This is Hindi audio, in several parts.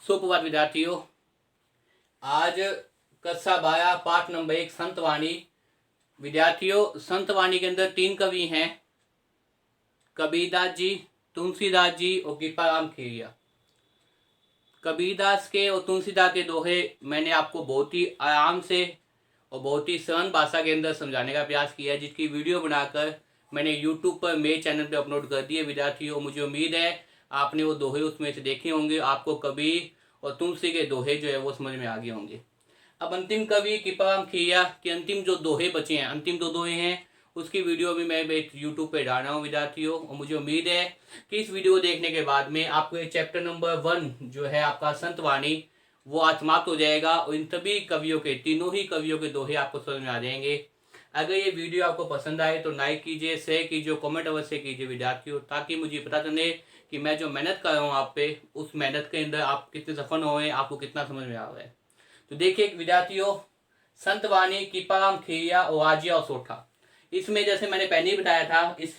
सुप्रभात विद्यार्थियों। आज कक्षा 12 पाठ नंबर 1 संतवाणी। विद्यार्थियों, संतवाणी के अंदर 3 कवि हैं, कबीरदास जी, तुलसीदास जी और कृपाराम खेरिया। कबीरदास के और तुलसीदास के दोहे मैंने आपको बहुत ही आराम से और बहुत ही सरल भाषा के अंदर समझाने का प्रयास किया है, जिसकी वीडियो बनाकर मैंने यूट्यूब पर मेरे चैनल पर अपलोड कर दी है। विद्यार्थियों, मुझे उम्मीद है आपने वो दोहे उसमें से देखे होंगे, आपको कबीर और तुलसी के दोहे जो है वो समझ में आ गए होंगे। अब अंतिम कवि कृपाराम खेरिया के अंतिम जो दोहे बचे हैं, अंतिम 2 दोहे हैं, उसकी वीडियो भी मैं यूट्यूब पे डाल रहा हूँ विद्यार्थियों। और मुझे उम्मीद है कि इस वीडियो देखने के बाद में आपको चैप्टर नंबर 1 जो है आपका संतवाणी वो आज समाप्त हो जाएगा और इन सभी कवियों के, तीनों ही कवियों के दोहे आपको समझ में आ जाएंगे। अगर ये वीडियो आपको पसंद आए तो लाइक कीजिए, शेयर कीजिए, कमेंट अवश्य कीजिए विद्यार्थियों, ताकि मुझे पता चले कि मैं जो मेहनत कर रहा हूँ आप पे, उस मेहनत के अंदर आप कितने सफल हुए, आपको कितना समझ में आ रहा है। तो देखिए विद्यार्थियों, संतवाणी, कृपाराम खेरिया और आजिया और सोठा, इसमें जैसे मैंने पहले ही बताया था, इस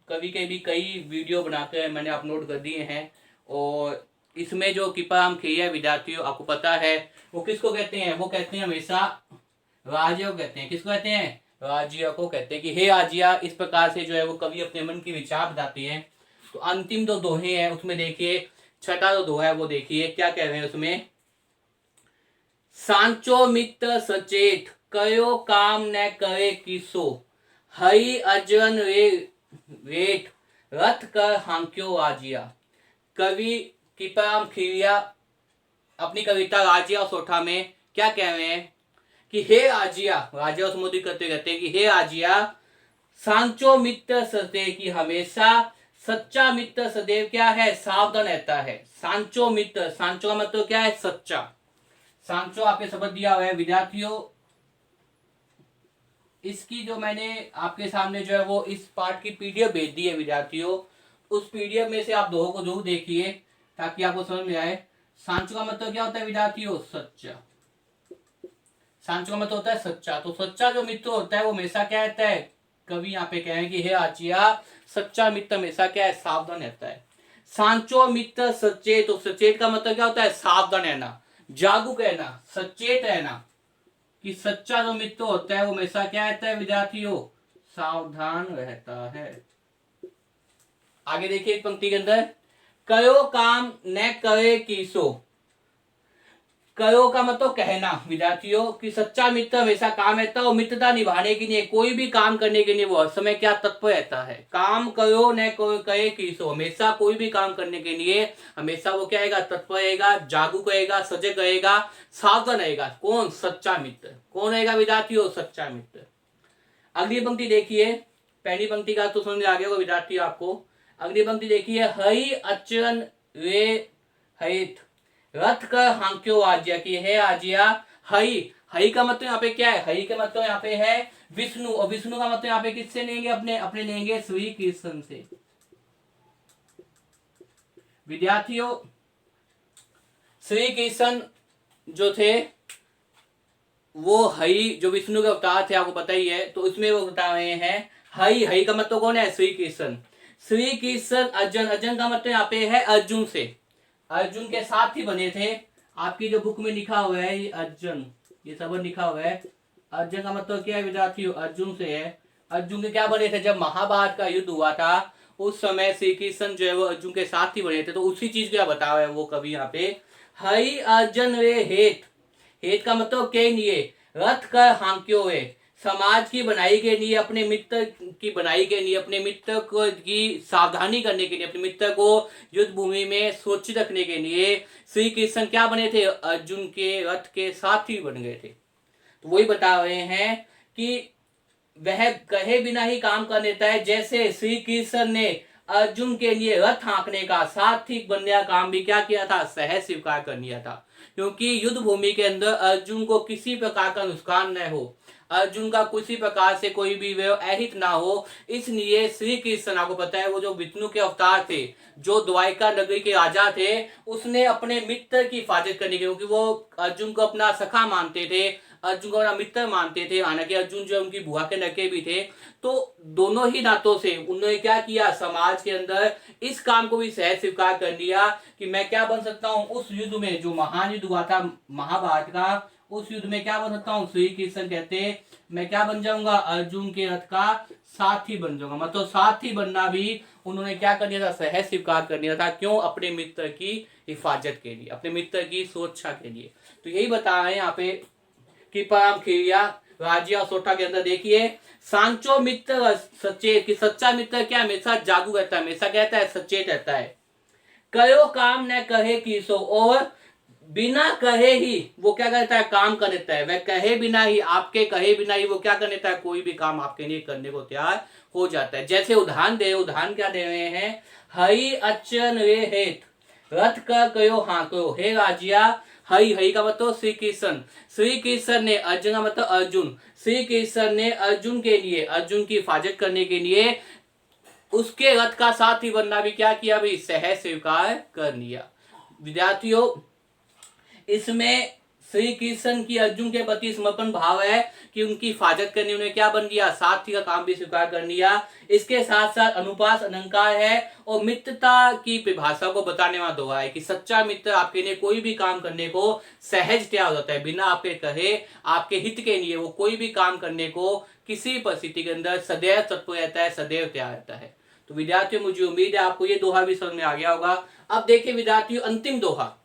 कवि के भी कई वीडियो बनाकर मैंने अपलोड कर दिए हैं। और इसमें जो कृपाराम खेरिया विद्यार्थियों, आपको पता है वो किसको कहते हैं? वो कहते हैं हमेशा राजिया को कहते हैं। किसको कहते हैं? राजिया को कहते हैं कि हे आजिया। इस प्रकार से जो है वो कवि अपने मन की विचार बताते हैं। तो अंतिम 2 दोहे हैं उसमें देखिए, छठा जो दोहा है वो देखिए क्या कह रहे हैं उसमें। सांचो मित्र सचेत, कयो काम न करे किसो, हई अजन वेट, रथ कर हांक्यो आजिया। कवि कृपाराम खेरिया अपनी कविता राजिया और सोठा में क्या कह रहे हैं कि हे आजिया, राजिया संबोधित करते कहते हैं कि हे आजिया, सांचो मित्र सदैव, की हमेशा सच्चा मित्र सदैव क्या है? सावधान रहता है। सांचो मित्र, सांचो का मतलब क्या है? सच्चा। सांचो आपके शब्द दिया हुआ है विद्यार्थियों। इसकी जो मैंने आपके सामने जो है वो इस पाठ की पीडीएफ भेज दी है विद्यार्थियों। उस पीडीएफ में से आप दोनों को जरूर देखिए ताकि आपको समझ में आए। सांचो का मतलब क्या होता है विद्यार्थियों? सच्चा। सांचो का मतलब होता है सच्चा। तो सच्चा जो मित्र होता है वो हमेशा क्या रहता है? कवि यहाँ पे कह रहे हैं कि हे आजिया, सच्चा मित्र हमेशा क्या है? सावधान रहता है। सांचो मित्र सचेत, तो सचेत का मतलब क्या होता है? सावधान रहना, जागरूक रहना, सचेत रहना। कि सच्चा जो मित्र होता है वो हमेशा क्या रहता है विद्यार्थियों? सावधान रहता है। आगे देखिए एक पंक्ति के अंदर, कयो काम न करे किसो। कयो का मतलब कहना विद्यार्थियों, कि सच्चा मित्र हमेशा काम रहता है और मित्रता निभाने के लिए, कोई भी काम करने के लिए वो हर समय क्या तत्पर रहता है। काम करो न कहे किसो, हमेशा कोई भी काम करने के लिए हमेशा वो क्या रहेगा? तत्पर रहेगा, जागरूक रहेगा, सजग रहेगा, सावधान रहेगा। कौन? सच्चा मित्र। कौन रहेगा विद्यार्थियों? सच्चा मित्र। अगली पंक्ति देखिए, पहली पंक्ति का तो समझ में आ गया होगा विद्यार्थी आपको। अगली पंक्ति देखिए, हई अचरन वे हईत, रथ कर हांक्यो आजिया, की है आजिया। हई, हई का मतलब यहाँ पे क्या है? हई का मतलब यहाँ पे है विष्णु, और विष्णु का मतलब यहाँ पे किससे लेंगे? अपने लेंगे श्री कृष्ण से। विद्यार्थियों, श्री कृष्ण जो थे वो हई, जो विष्णु के अवतार थे, आपको पता ही है। तो उसमें वो बता रहे हैं हई, हई का मतलब कौन है? श्री कृष्ण। श्री कृष्ण अर्जुन, अर्जुन का मतलब यहाँ पे है अर्जुन से, अर्जुन के साथ ही बने थे। आपकी जो बुक में लिखा हुआ है ये अर्जुन, ये सब लिखा हुआ है। अर्जुन का मतलब क्या है विद्यार्थियों? अर्जुन से है। अर्जुन के क्या बने थे? जब महाभारत का युद्ध हुआ था उस समय श्री कृष्ण जो है वो अर्जुन के साथ ही बने थे। तो उसी चीज क्या बता रहा है वो कवि यहाँ पे, हई अर्जुन रे हेत, हेत का मतलब के लिए, रथ कर हांक्यो है, समाज की बनाई के लिए, अपने मित्र की बनाई के लिए, अपने मित्र को की सावधानी करने के लिए, अपने मित्र को युद्ध भूमि में सुरक्षित रखने के लिए श्री कृष्ण क्या बने थे? अर्जुन के रथ के साथ ही बन गए थे। तो वही बता रहे हैं कि वह कहे बिना ही काम कर लेता है, जैसे श्री कृष्ण ने अर्जुन के लिए रथ हाँकने का, साथी बनने का काम भी क्या किया था? सहज स्वीकार कर लिया था। क्योंकि युद्ध भूमि के अंदर अर्जुन को किसी प्रकार का नुकसान न हो, अर्जुन का किसी प्रकार से कोई भी अहित ना हो, इसलिए श्री कृष्ण, आपको पता है वो जो विष्णु के अवतार थे, जो द्वारिका नगरी के राजा थे, उसने अपने मित्र की हिफाजत करने की, क्योंकि वो अर्जुन को अपना सखा मानते थे, अर्जुन को अपना मित्र मानते थे, हालांकि अर्जुन जो उनकी बुआ के लड़के भी थे। तो दोनों ही नातों से उन्होंने क्या किया, समाज के अंदर इस काम को भी सहज स्वीकार कर लिया कि मैं क्या बन सकता हूँ, उस युद्ध में जो महान युद्ध हुआ था महाभारत का, उस युद्ध में क्या बन सकता हूँ, श्री कृष्ण कहते मैं क्या बन जाऊंगा, अर्जुन के रथ का साथी बन जाऊंगा। मतलब साथी बनना भी उन्होंने क्या कर दिया था, सहज स्वीकार कर लिया था। क्यों? अपने मित्र की हिफाजत के लिए, अपने मित्र की सुरक्षा के लिए। तो यही बता रहे हैं यहाँ पे कि परम खिरिया राज्य और सोठा के अंदर देखिए, सांचो मित्र सचेत, कि सच्चा मित्र क्या हमेशा जागू रहता है, हमेशा कहता है सचेत रहता है। करो काम न कहे कि सो, और बिना कहे ही वो क्या करता है, काम कर देता है। वह कहे बिना ही, आपके कहे बिना ही वो क्या कर देता है, कोई भी काम आपके लिए करने को तैयार हो जाता है। जैसे उदाहरण क्या दे रहे हैं, हई अचन रे हेत रथ का कयो हाँ कयो, हे राजिया। हई का मतलब श्री कृष्ण ने, अर्जुन का मतलब अर्जुन, श्री कृष्ण ने अर्जुन के लिए, अर्जुन की हिफाजत करने के लिए उसके रथ का साथी बनना भी क्या किया भाई, सहज स्वीकार कर लिया। विद्यार्थियों, इसमें श्री कृष्ण की अर्जुन के प्रति समर्पण भाव है कि उनकी हिफाजत करनी, उन्हें क्या बन गया, साथी का काम भी स्वीकार कर लिया। इसके साथ साथ अनुपास अलंकार है और मित्रता की परिभाषा को बताने वाला दोहा है कि सच्चा मित्र आपके लिए कोई भी काम करने को सहज तैयार हो जाता है, बिना आपके कहे, आपके हित के लिए वो कोई भी काम करने को किसी परिस्थिति के अंदर सदैव तत्पर रहता है, सदैव तैयार रहता है। तो विद्यार्थियों, मुझे उम्मीद है आपको ये दोहा भी समझ में आ गया होगा। अब देखिए विद्यार्थियों, अंतिम दोहा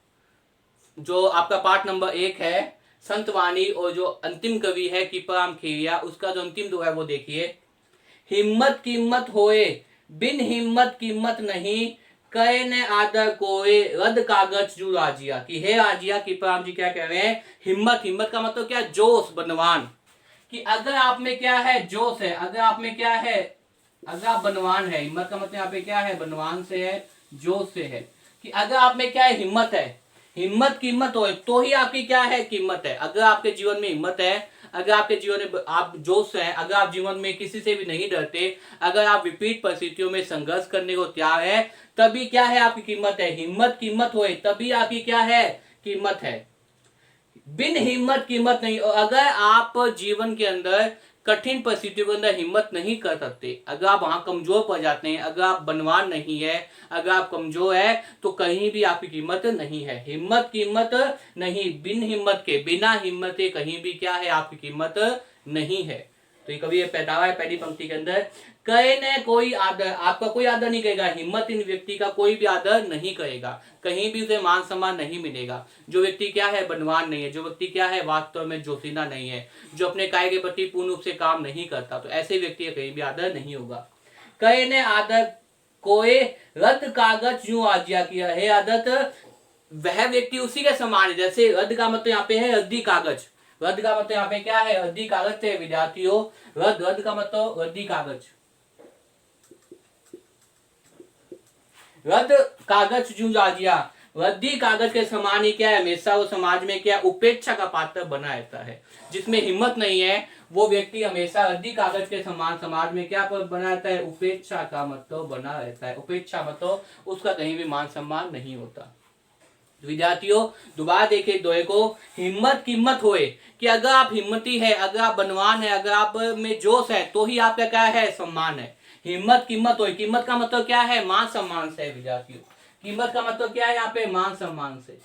जो आपका पाठ नंबर 1 है संतवाणी, और जो अंतिम कवि है कीपराम खेरिया, उसका जो अंतिम दोहा है वो देखिए, हिम्मत कीमत होए बिन हिम्मत कीमत नहीं, कहे न आदर कोए रद कागज जू राजिया। कि हे राजिया, कीपराम जी क्या कह रहे हैं, हिम्मत का मतलब क्या, जोश, बलवान। कि अगर आप में क्या है, जोश है, अगर आप में क्या है, अगर आप बलवान है, हिम्मत का मतलब यहाँ पे क्या है, बलवान से है, जोश से है। कि अगर आप में क्या है, हिम्मत है, हिम्मत कीमत हो तो ही आपकी क्या है, कीमत है। अगर आपके जीवन में हिम्मत है, अगर आपके जीवन में आप जोश है, अगर आप जीवन में किसी से भी नहीं डरते, अगर आप विपरीत परिस्थितियों में संघर्ष करने को तैयार है, तभी क्या है, आपकी कीमत है। हिम्मत कीमत होए तभी आपकी क्या है, कीमत है। बिन हिम्मत कीमत नहीं। और अगर आप जीवन के अंदर कठिन परिस्थितियों के अंदर हिम्मत नहीं कर सकते, अगर आप वहां कमजोर पड़ जाते हैं, अगर आप बलवान नहीं है, अगर आप कमजोर है, तो कहीं भी आपकी कीमत नहीं है। हिम्मत कीमत नहीं, बिन हिम्मत के, बिना हिम्मत के कहीं भी क्या है, आपकी कीमत नहीं है। तो ये कभी ये पहनावा है पहली पंक्ति के अंदर, कहे न कोई आदर, आपका कोई आदर नहीं करेगा, हिम्मत इन व्यक्ति का कोई भी आदर नहीं करेगा, कहीं भी उसे मान सम्मान नहीं मिलेगा। जो व्यक्ति क्या है, बलवान नहीं है, जो व्यक्ति क्या है, वास्तव में जोशीला नहीं है, जो अपने काय के प्रति पूर्ण रूप से काम नहीं करता, तो ऐसे व्यक्ति का कहीं भी आदर नहीं होगा। कहे न आदर कोई रद्द कागज यूं आज्ञा किया है, आदत वह व्यक्ति उसी के समान है। जैसे रद्द का मतलब यहाँ पे है रद्दी कागज, रद्द का मतलब यहाँ पे क्या है, रद्दी कागज से विद्यार्थियों, रद्द का मतलब रद्दी कागज, रद्द कागज जू राजिया, रद्दी कागज के समान ही क्या है, हमेशा वो समाज में क्या, उपेक्षा का पात्र बना रहता है। जिसमें हिम्मत नहीं है वो व्यक्ति हमेशा रद्दी कागज के समान समाज में क्या बना रहता है, उपेक्षा का मतलब बना रहता है। उपेक्षा मतलब उसका कहीं भी मान सम्मान नहीं होता। विद्यार्थियों, दोबारा देखिए दोहे को, हिम्मत कीमत होए, कि अगर आप हिम्मती है, अगर आप बलवान है, अगर आप में जोश है, तो ही आपका क्या है, सम्मान है। हिम्मत कीमत होए, कीमत का मतलब क्या है, मान सम्मान से है विद्यार्थियों। कीमत का मतलब क्या है यहाँ पे, मान सम्मान से।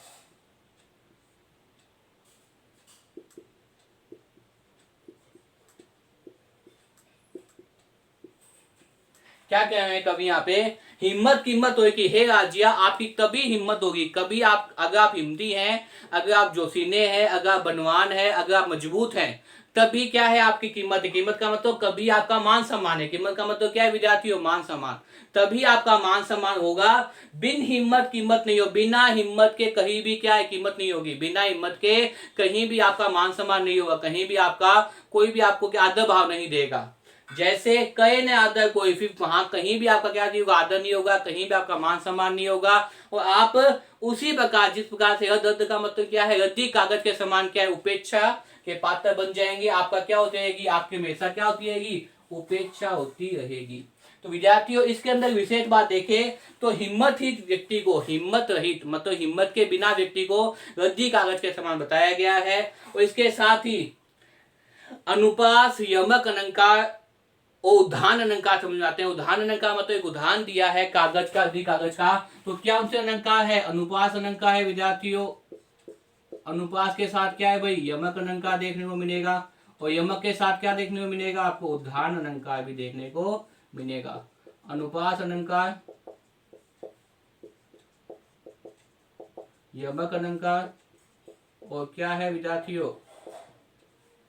क्या कह रहे हैं कभी यहाँ पे, हिम्मत कीमत होगी, हे राजिया, आपकी तभी हिम्मत होगी, कभी आप, अगर आप हिम्मती हैं, अगर आप जोशीले हैं, अगर आप बलवान हैं, अगर आप मजबूत हैं, तभी क्या है, आपकी कीमत है। कीमत का मतलब कभी आपका मान सम्मान है। कीमत का मतलब क्या है विद्यार्थियों, मान सम्मान, तभी आपका मान सम्मान होगा। बिन हिम्मत कीमत नहीं हो, बिना हिम्मत के कहीं भी क्या है, कीमत नहीं होगी। बिना हिम्मत के कहीं भी आपका मान सम्मान नहीं होगा, कहीं भी आपका कोई भी आपको क्या आदर भाव नहीं देगा। जैसे कहे न आदर कोई, फिर वहां कहीं भी आपका क्या नहीं होगा, आदर नहीं होगा, कहीं भी आपका मान सम्मान नहीं होगा। और आप उसी प्रकार, जिस प्रकार से रद्द का मतलब क्या है, रद्दी कागज के समान क्या है, उपेक्षा के पात्र बन जाएंगे। आपका क्या होती रहेगी, आपकी हमेशा क्या होती रहेगी, उपेक्षा होती रहेगी। तो विद्यार्थियों, इसके अंदर विशेष बात देखें तो हिम्मत ही व्यक्ति को, हिम्मत रहित मतलब हिम्मत के बिना व्यक्ति को रद्दी कागज के समान बताया गया है। और इसके साथ ही अनुपास, यमक, अलंकार और उदाहरण अलंकार समझ में आते हैं। उदाहरण अलंकार मतलब एक उदाहरण दिया है कागज का, अधिक कागज का, तो क्या उनसे अलंकार है? अनुपास अलंकार है विद्यार्थियों। अनुपास के साथ क्या है भाई? यमक अलंकार देखने को मिलेगा, और यमक के साथ क्या देखने को मिलेगा आपको? उदाहरण अलंकार भी देखने को मिलेगा। अनुपास अलंकार, यमक अलंकार, और क्या है विद्यार्थियों?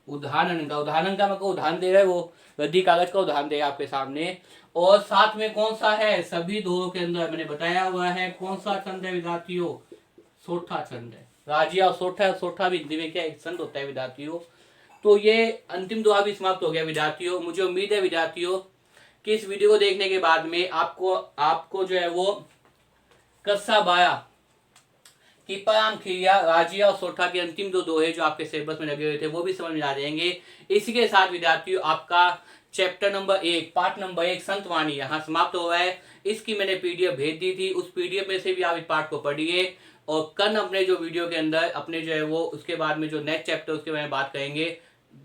उदाहरण का। उदाहरण का मतलब उदाहरण दे रहा है वो, गद्दी कागज का उदाहरण दे आपके सामने। और साथ में कौन सा है? सभी दोहों के अंदर मैंने बताया हुआ है कौन सा छंद है विद्यार्थियों? सोठा छंद है। राजिया और सोठा, सोठा भी हिंदी में क्या एक छंद होता है विद्यार्थियों। तो ये अंतिम दोहा भी समाप्त हो गया विद्यार्थियों। मुझे उम्मीद है विद्यार्थियों कि इस वीडियो को देखने के बाद में आपको आपको जो है वो कस्सा बाया कि पराम खिरिया, राजिया और सोठा के अंतिम दो दोहे जो आपके सिलेबस में लगे हुए थे वो भी समझ में आ जाएंगे। इसी के साथ विद्यार्थियों आपका चैप्टर नंबर 1, पार्ट नंबर 1 संतवाणी यहाँ समाप्त हो रहा है। इसकी मैंने पीडीएफ भेज दी थी, उस पीडीएफ में से भी आप इस पार्ट को पढ़िए, और कल अपने जो वीडियो के अंदर अपने जो है वो उसके बाद में जो नेक्स्ट चैप्टर उसके बारे में बात करेंगे।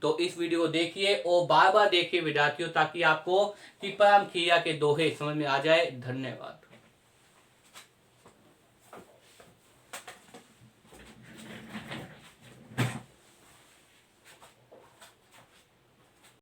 तो इस वीडियो को देखिए और बार बार देखिए विद्यार्थियों, ताकि आपको कि पराम खिरिया के दोहे समझ में आ जाए। धन्यवाद।